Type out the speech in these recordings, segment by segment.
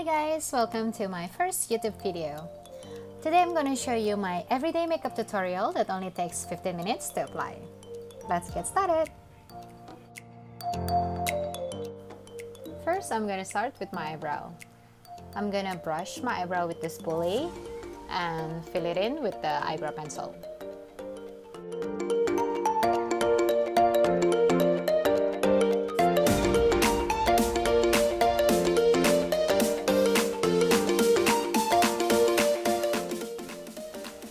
guys, welcome to my first YouTube video. Today I'm going to show you my everyday makeup tutorial that only takes 15 minutes to apply. Let's get started. First, I'm going to start with my eyebrow. I'm going to brush my eyebrow with this spoolie and fill it in with the eyebrow pencil.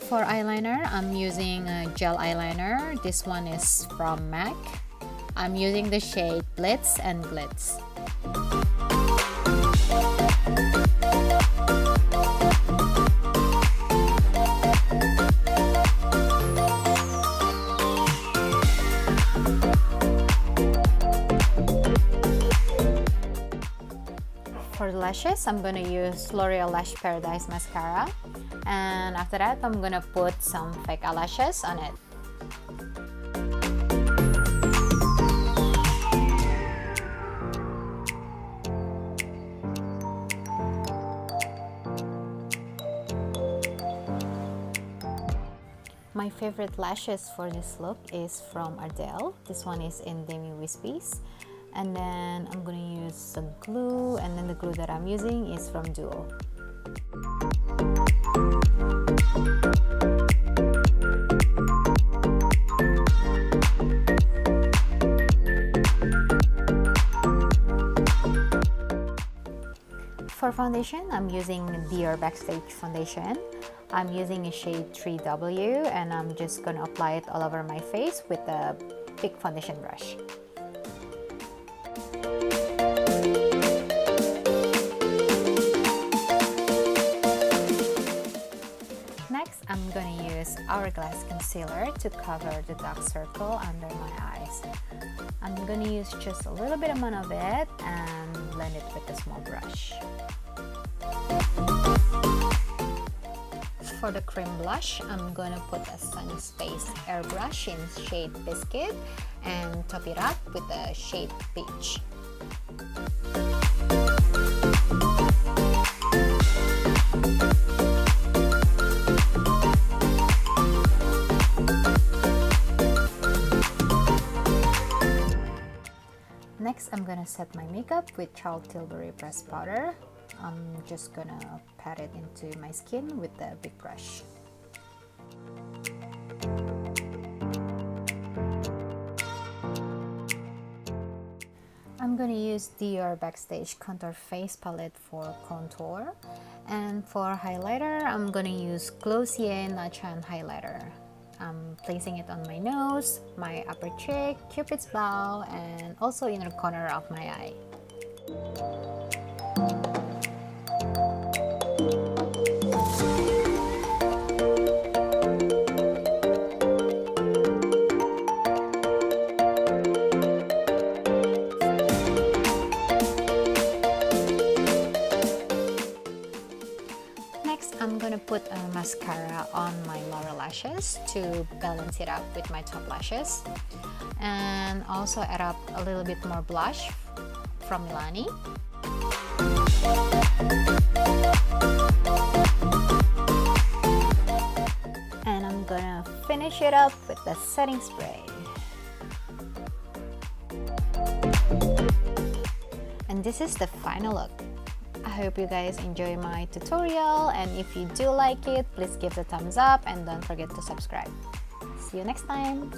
For eyeliner, I'm using a gel eyeliner. This one is from MAC. I'm using the shade Blitz and Glitz. For the lashes, I'm gonna use L'Oreal Lash Paradise Mascara, and after that I'm gonna put some fake eyelashes on it. My favorite lashes for this look is from ARDELL. This one is in Demi Wispies. And then I'm going to use some glue, and then the glue that I'm using is from Duo. For foundation, I'm using DIOR Backstage Foundation. I'm using a shade 3W, and I'm just going to apply it all over my face with a big foundation brush. Next, I'm going to use Hourglass concealer to cover the dark circle under my eyes. I'm going to use just a little bit amount of it and blend it with a small brush. For the cream blush, I'm going to put a SUNNIESFACE Airbrush in shade Biscuit and top it up with the shade Peach. Next, I'm gonna set my makeup with Tilbury pressed powder. I'm just gonna pat it into my skin with the big brush. I'm gonna use DIOR Backstage Contour Face Palette for contour. And for highlighter, I'm gonna use Glossier Niteshine highlighter. I'm placing it on my nose, my upper cheek, Cupid's bow, and also inner corner of my eye. I'm gonna put a mascara on my lower lashes to balance it up with my top lashes, and also add up a little bit more blush from Milani. And I'm gonna finish it up with the setting spray. And this is the final look. I hope you guys enjoy my tutorial, and if you do like it, please give it a thumbs up and don't forget to subscribe. See you next time!